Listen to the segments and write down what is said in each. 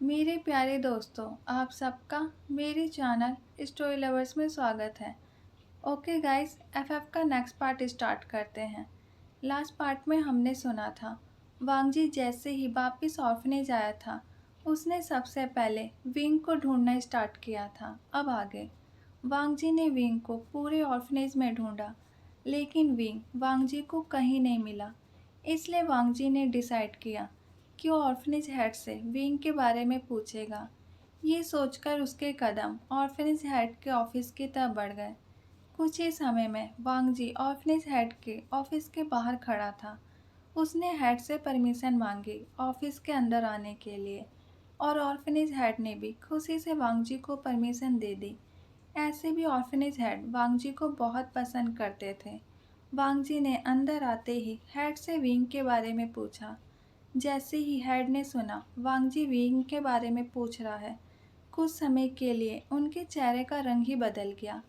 मेरे प्यारे दोस्तों, आप सबका मेरे चैनल स्टोरी लवर्स में स्वागत है। ओके गाइस, एफएफ का नेक्स्ट पार्ट स्टार्ट करते हैं। लास्ट पार्ट में हमने सुना था वांगजी जैसे ही वापिस ऑर्फनेज आया था, उसने सबसे पहले विंग को ढूंढना स्टार्ट किया था। अब आगे वांगजी ने विंग को पूरे ऑर्फनेज में ढूंढा, लेकिन विंग वांगजी को कहीं नहीं मिला। इसलिए वांगजी ने डिसाइड किया कि वो ऑर्फनेज हेड से विंग के बारे में पूछेगा। ये सोचकर उसके कदम ऑर्फनेज हेड के ऑफिस की तरफ बढ़ गए। कुछ ही समय में वांगजी ऑर्फनेज हेड के ऑफिस के बाहर खड़ा था। उसने हेड से परमिशन मांगी ऑफिस के अंदर आने के लिए, और ऑर्फनेज हेड ने भी खुशी से वांगजी को परमिशन दे दी। ऐसे भी ऑर्फनेज हेड वांगजी को बहुत पसंद करते थे। वांगजी ने अंदर आते ही हेड से विंग के बारे में पूछा। जैसे ही हेड ने सुना वांगजी विंग के बारे में पूछ रहा है, कुछ समय के लिए उनके चेहरे का रंग ही बदल गया।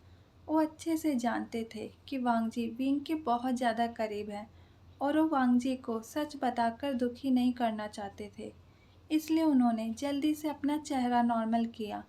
वो अच्छे से जानते थे कि वांगजी विंग के बहुत ज़्यादा करीब है, और वो वांगजी को सच बताकर दुखी नहीं करना चाहते थे। इसलिए उन्होंने जल्दी से अपना चेहरा नॉर्मल किया।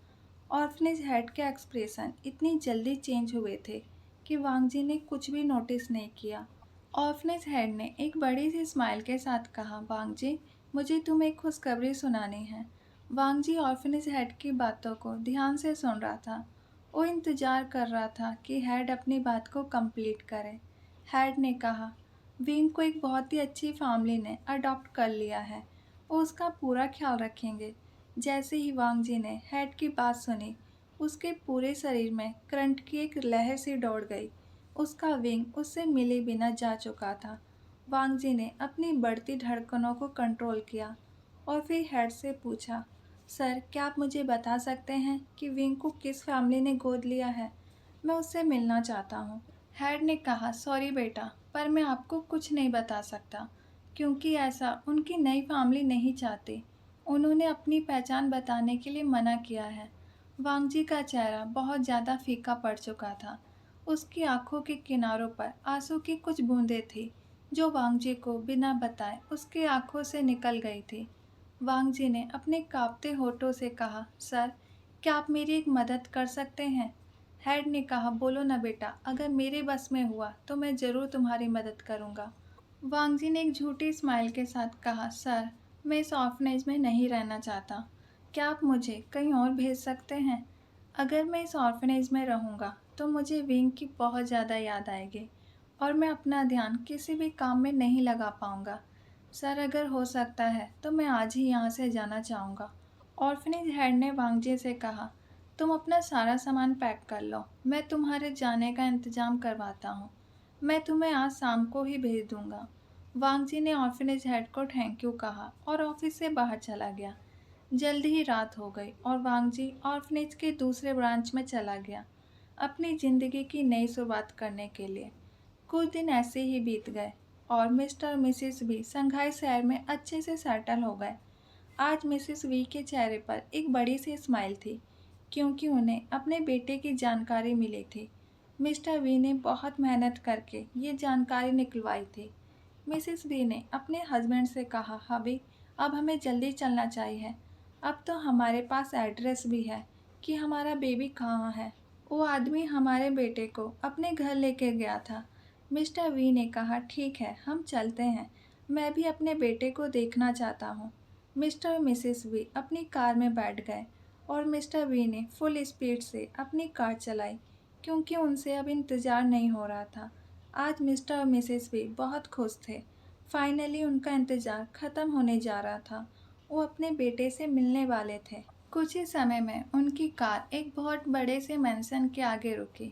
ऑर्फनेज हेड के एक्सप्रेशन इतनी जल्दी चेंज हुए थे कि वांगजी ने कुछ भी नोटिस नहीं किया। ऑर्फनेज हेड ने एक बड़ी सी स्माइल के साथ कहा, वांगजी, मुझे तुम्हें एक खुशखबरी सुनानी है। वांगजी ऑर्फनेज हेड की बातों को ध्यान से सुन रहा था। वो इंतजार कर रहा था कि हेड अपनी बात को कंप्लीट करे। हेड ने कहा, विंग को एक बहुत ही अच्छी फैमिली ने अडॉप्ट कर लिया है। वो उसका पूरा ख्याल रखेंगे। जैसे ही वांगजी ने हेड की बात सुनी, उसके पूरे शरीर में करंट की एक लहर सी दौड़ गई। उसका विंग उससे मिले बिना जा चुका था। वांगजी ने अपनी बढ़ती धड़कनों को कंट्रोल किया और फिर हेड से पूछा, सर, क्या आप मुझे बता सकते हैं कि विंग को किस फैमिली ने गोद लिया है? मैं उससे मिलना चाहता हूँ। हेड ने कहा, सॉरी बेटा, पर मैं आपको कुछ नहीं बता सकता, क्योंकि ऐसा उनकी नई फैमिली नहीं चाहती। उन्होंने अपनी पहचान बताने के लिए मना किया है। वांगजी का चेहरा बहुत ज़्यादा फीका पड़ चुका था। उसकी आंखों के किनारों पर आंसू की कुछ बूंदें थी, जो वांगजी को बिना बताए उसकी आंखों से निकल गई थी। वांगजी ने अपने कांपते होठों से कहा, सर, क्या आप मेरी एक मदद कर सकते हैं? हेड ने कहा, बोलो ना बेटा, अगर मेरे बस में हुआ तो मैं ज़रूर तुम्हारी मदद करूँगा। वांगजी ने एक झूठी स्माइल के साथ कहा, सर, मैं इस ऑर्फनेज में नहीं रहना चाहता। क्या आप मुझे कहीं और भेज सकते हैं? अगर मैं इस ऑर्फनेज में रहूँगा तो मुझे विंग की बहुत ज़्यादा याद आएगी, और मैं अपना ध्यान किसी भी काम में नहीं लगा पाऊँगा। सर, अगर हो सकता है तो मैं आज ही यहाँ से जाना चाहूँगा। ऑर्फनेज हेड ने वांगजी से कहा, तुम अपना सारा सामान पैक कर लो, मैं तुम्हारे जाने का इंतज़ाम करवाता हूँ। मैं तुम्हें आज शाम को ही भेज दूँगा। वांगजी ने ऑर्फनेज हेड को थैंक यू कहा और ऑफिस से बाहर चला गया। जल्दी ही रात हो गई और वांगजी ऑर्फनेज के दूसरे ब्रांच में चला गया, अपनी ज़िंदगी की नई शुरुआत करने के लिए। कुछ दिन ऐसे ही बीत गए और मिस्टर और मिसेस भी संघाई शहर में अच्छे से सेटल हो गए। आज मिसेस वी के चेहरे पर एक बड़ी सी स्माइल थी, क्योंकि उन्हें अपने बेटे की जानकारी मिली थी। मिस्टर वी ने बहुत मेहनत करके ये जानकारी निकलवाई थी। मिसेस वी ने अपने हस्बैंड से कहा, हबी, अब हमें जल्दी चलना चाहिए। अब तो हमारे पास एड्रेस भी है कि हमारा बेबी कहाँ है। वो आदमी हमारे बेटे को अपने घर लेके गया था। मिस्टर वी ने कहा, ठीक है, हम चलते हैं। मैं भी अपने बेटे को देखना चाहता हूँ। मिस्टर और मिसेस वी अपनी कार में बैठ गए और मिस्टर वी ने फुल स्पीड से अपनी कार चलाई, क्योंकि उनसे अब इंतज़ार नहीं हो रहा था। आज मिस्टर और मिसेस वी बहुत खुश थे। फाइनली उनका इंतज़ार ख़त्म होने जा रहा था। वो अपने बेटे से मिलने वाले थे। कुछ ही समय में उनकी कार एक बहुत बड़े से मैंशन के आगे रुकी।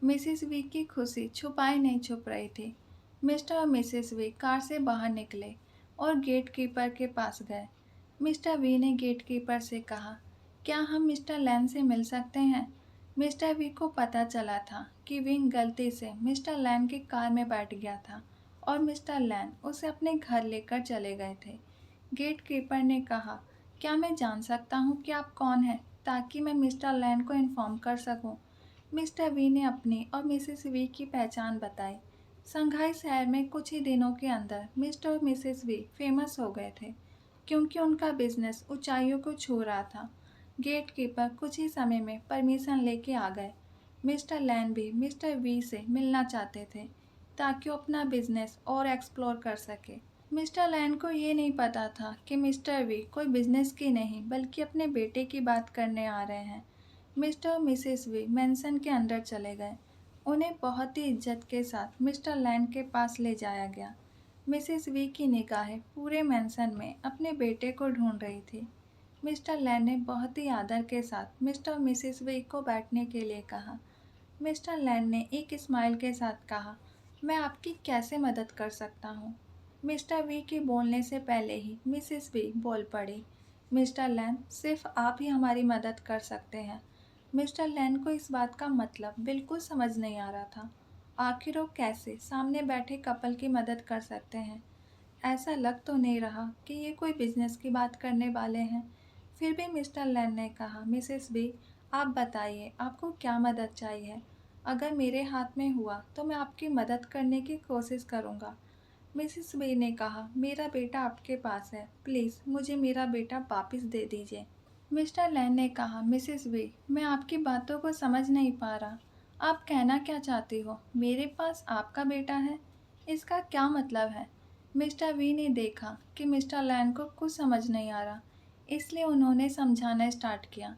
मिसेस वी की खुशी छुपाई नहीं छुप रही थी। मिस्टर और मिसेस वी कार से बाहर निकले और गेट कीपर के पास गए। मिस्टर वी ने गेट कीपर से कहा, क्या हम मिस्टर लैन से मिल सकते हैं? मिस्टर वी को पता चला था कि विंग गलती से मिस्टर लैन की कार में बैठ गया था और मिस्टर लैन उसे अपने घर लेकर चले गए थे। गेट कीपर ने कहा, क्या मैं जान सकता हूँ कि आप कौन हैं, ताकि मैं मिस्टर लैन को इन्फॉर्म कर सकूँ? मिस्टर वी ने अपनी और मिसेस वी की पहचान बताई। संघाई शहर में कुछ ही दिनों के अंदर मिस्टर और मिसेस वी फेमस हो गए थे, क्योंकि उनका बिजनेस ऊंचाइयों को छू रहा था। गेट कीपर कुछ ही समय में परमिशन लेके आ गए। मिस्टर लैन भी मिस्टर वी से मिलना चाहते थे ताकि वो अपना बिजनेस और एक्सप्लोर कर सके। मिस्टर लैन को ये नहीं पता था कि मिस्टर वी कोई बिजनेस की नहीं बल्कि अपने बेटे की बात करने आ रहे हैं। मिस्टर और मिसेस वी मेंशन के अंदर चले गए। उन्हें बहुत ही इज्जत के साथ मिस्टर लैन के पास ले जाया गया। मिसेस वी की निगाहें पूरे मेंशन में अपने बेटे को ढूंढ रही थी। मिस्टर लैन ने बहुत ही आदर के साथ मिस्टर और मिसेस वी को बैठने के लिए कहा। मिस्टर लैन ने एक स्माइल के साथ कहा, मैं आपकी कैसे मदद कर सकता हूँ? मिस्टर वी के बोलने से पहले ही मिसेस वी बोल पड़ी, मिस्टर लैन, सिर्फ आप ही हमारी मदद कर सकते हैं। मिस्टर लैन को इस बात का मतलब बिल्कुल समझ नहीं आ रहा था। आखिर वो कैसे सामने बैठे कपल की मदद कर सकते हैं? ऐसा लग तो नहीं रहा कि ये कोई बिजनेस की बात करने वाले हैं। फिर भी मिस्टर लैन ने कहा, मिसेस बी, आप बताइए आपको क्या मदद चाहिए? अगर मेरे हाथ में हुआ तो मैं आपकी मदद करने की कोशिश करूँगा। मिसेस बी ने कहा, मेरा बेटा आपके पास है, प्लीज़ मुझे मेरा बेटा वापस दे दीजिए। मिस्टर लैन ने कहा, मिसेस बी, मैं आपकी बातों को समझ नहीं पा रहा। आप कहना क्या चाहती हो? मेरे पास आपका बेटा है? इसका क्या मतलब है? मिस्टर वी ने देखा कि मिस्टर लैन को कुछ समझ नहीं आ रहा, इसलिए उन्होंने समझाना स्टार्ट किया।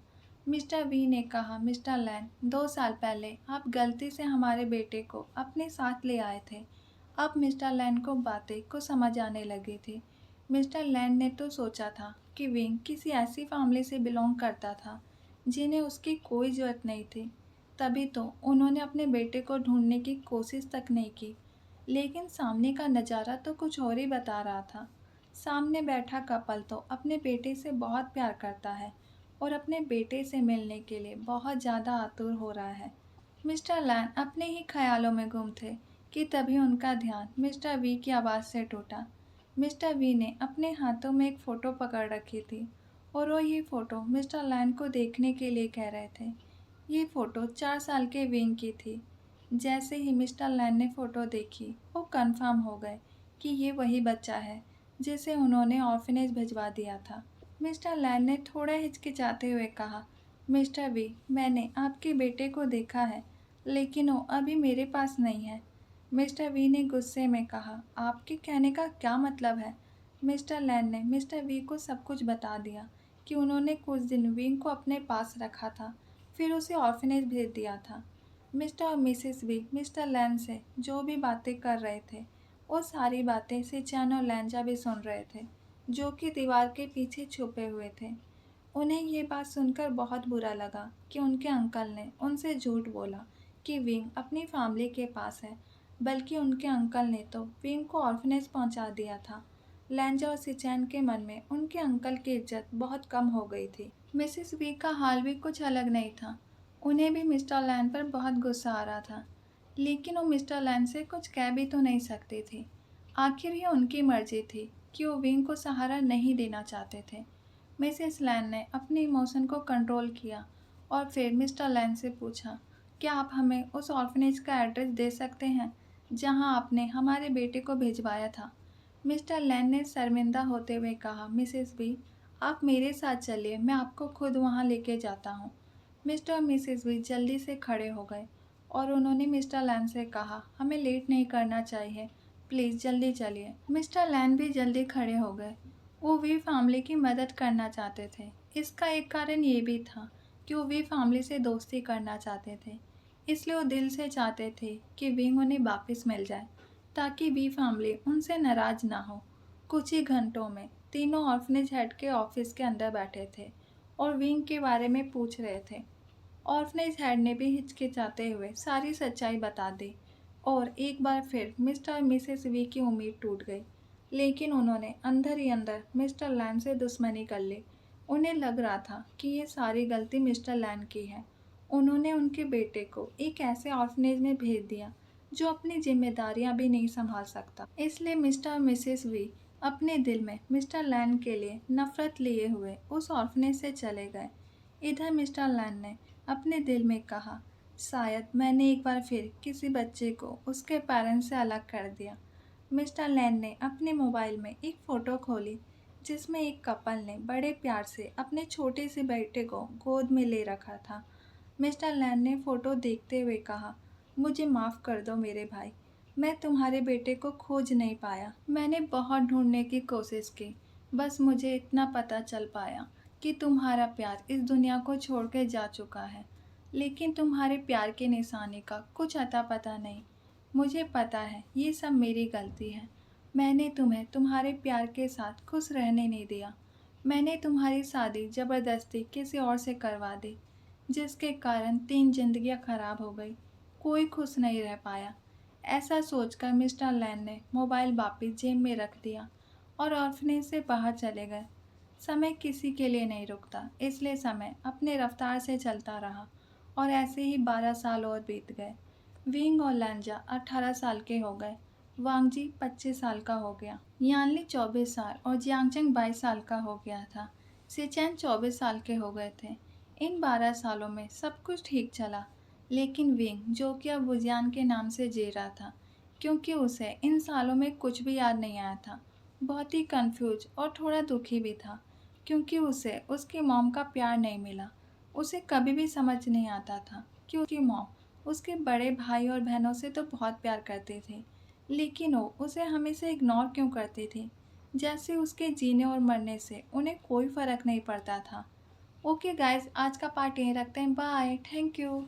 मिस्टर वी ने कहा, मिस्टर लैन, 2 साल पहले आप गलती से हमारे बेटे को अपने साथ ले आए थे। अब मिस्टर लैन को बातें को समझ आने लगी थी। मिस्टर लैन ने तो सोचा था कि विंग किसी ऐसी फैमिली से बिलोंग करता था जिन्हें उसकी कोई ज़रूरत नहीं थी, तभी तो उन्होंने अपने बेटे को ढूंढने की कोशिश तक नहीं की। लेकिन सामने का नज़ारा तो कुछ और ही बता रहा था। सामने बैठा कपल तो अपने बेटे से बहुत प्यार करता है और अपने बेटे से मिलने के लिए बहुत ज़्यादा आतुर हो रहा है। मिस्टर लैन अपने ही ख्यालों में गुम थे कि तभी उनका ध्यान मिस्टर वी की आवाज़ से टूटा। मिस्टर वी ने अपने हाथों में एक फ़ोटो पकड़ रखी थी और वो ये फ़ोटो मिस्टर लैन को देखने के लिए कह रहे थे। ये फ़ोटो 4 साल के विंग की थी। जैसे ही मिस्टर लैन ने फ़ोटो देखी, वो कंफर्म हो गए कि ये वही बच्चा है जिसे उन्होंने ऑर्फनेज भिजवा दिया था। मिस्टर लैन ने थोड़ा हिचकिचाते हुए कहा, मिस्टर वी, मैंने आपके बेटे को देखा है, लेकिन वो अभी मेरे पास नहीं है। मिस्टर वी ने गुस्से में कहा, आपके कहने का क्या मतलब है? मिस्टर लैन ने मिस्टर वी को सब कुछ बता दिया कि उन्होंने कुछ दिन विंग को अपने पास रखा था, फिर उसे ऑर्फनेज भेज दिया था। मिस्टर और मिसेस वी मिस्टर लैन से जो भी बातें कर रहे थे, वो सारी बातें सिचैन और लैंजा भी सुन रहे थे, जो कि दीवार के पीछे छुपे हुए थे। उन्हें ये बात सुनकर बहुत बुरा लगा कि उनके अंकल ने उनसे झूठ बोला कि विंग अपनी फैमिली के पास है, बल्कि उनके अंकल ने तो विंग को ऑर्फनेज पहुंचा दिया था। लैंजा और सिचैन के मन में उनके अंकल की इज्जत बहुत कम हो गई थी। मिसेस वी का हाल भी कुछ अलग नहीं था। उन्हें भी मिस्टर लैन पर बहुत गुस्सा आ रहा था, लेकिन वो मिस्टर लैन से कुछ कह भी तो नहीं सकती थी। आखिर ये उनकी मर्जी थी कि वो विंग को सहारा नहीं देना चाहते थे। मिसेस लैन ने अपने इमोशन को कंट्रोल किया और फिर मिस्टर लैन से पूछा, क्या आप हमें उस ऑर्फनेज का एड्रेस दे सकते हैं जहां आपने हमारे बेटे को भिजवाया था? मिस्टर लैन ने शर्मिंदा होते हुए कहा, मिसेस बी, आप मेरे साथ चलिए, मैं आपको खुद वहां लेके जाता हूँ। मिस्टर और मिसेस बी जल्दी से खड़े हो गए और उन्होंने मिस्टर लैन से कहा, हमें लेट नहीं करना चाहिए, प्लीज़ जल्दी चलिए। मिस्टर लैन भी जल्दी खड़े हो गए। वो वी फैमिली की मदद करना चाहते थे। इसका एक कारण ये भी था कि वो वी फैमिली से दोस्ती करना चाहते थे, इसलिए वो दिल से चाहते थे कि विंग उन्हें वापस मिल जाए ताकि वी फैमिली उनसे नाराज़ ना हो। कुछ ही घंटों में तीनों ऑर्फनेज हेड के ऑफिस के अंदर बैठे थे और विंग के बारे में पूछ रहे थे। ऑर्फनेज हेड ने भी हिचकिचाते हुए सारी सच्चाई बता दी और एक बार फिर मिस्टर और मिसेस वी की उम्मीद टूट गई। लेकिन उन्होंने अंदर ही अंदर मिस्टर लैन से दुश्मनी कर ली। उन्हें लग रहा था कि ये सारी गलती मिस्टर लैन की है। उन्होंने उनके बेटे को एक ऐसे ऑर्फनेज में भेज दिया जो अपनी जिम्मेदारियां भी नहीं संभाल सकता। इसलिए मिस्टर और मिसेस वी अपने दिल में मिस्टर लैन के लिए नफरत लिए हुए उस ऑर्फनेज से चले गए। इधर मिस्टर लैन ने अपने दिल में कहा, शायद मैंने एक बार फिर किसी बच्चे को उसके पेरेंट्स से अलग कर दिया। मिस्टर लैन ने अपने मोबाइल में एक फ़ोटो खोली जिसमें एक कपल ने बड़े प्यार से अपने छोटे से बेटे को गोद में ले रखा था। मिस्टर लैन ने फ़ोटो देखते हुए कहा, मुझे माफ़ कर दो मेरे भाई, मैं तुम्हारे बेटे को खोज नहीं पाया। मैंने बहुत ढूंढने की कोशिश की, बस मुझे इतना पता चल पाया कि तुम्हारा प्यार इस दुनिया को छोड़ के जा चुका है, लेकिन तुम्हारे प्यार के निशाने का कुछ अता पता नहीं। मुझे पता है ये सब मेरी गलती है। मैंने तुम्हें तुम्हारे प्यार के साथ खुश रहने नहीं दिया। मैंने तुम्हारी शादी ज़बरदस्ती किसी और से करवा दी, जिसके कारण 3 जिंदगियां खराब हो गई। कोई खुश नहीं रह पाया। ऐसा सोचकर मिस्टर लैन ने मोबाइल वापिस जेब में रख दिया और ऑर्फनेज से बाहर चले गए। समय किसी के लिए नहीं रुकता, इसलिए समय अपने रफ्तार से चलता रहा और ऐसे ही 12 साल और बीत गए। विंग और लैंजा 18 साल के हो गए। वांगजी 25 साल का हो गया। यानली 24 साल और जियांगचेंग 22 साल का हो गया था। सिचैन 24 साल के हो गए थे। इन 12 सालों में सब कुछ ठीक चला, लेकिन विंग, जो कि अब वुजियान के नाम से जी रहा था, क्योंकि उसे इन सालों में कुछ भी याद नहीं आया था, बहुत ही कंफ्यूज और थोड़ा दुखी भी था, क्योंकि उसे उसकी मॉम का प्यार नहीं मिला। उसे कभी भी समझ नहीं आता था कि उसकी मॉम उसके बड़े भाई और बहनों से तो बहुत प्यार करती थी, लेकिन वो उसे हमेशा इग्नोर क्यों करती थी, जैसे उसके जीने और मरने से उन्हें कोई फ़र्क नहीं पड़ता था। ओके गाइस, आज का पार्ट यहीं रखते हैं। Bye, thank you.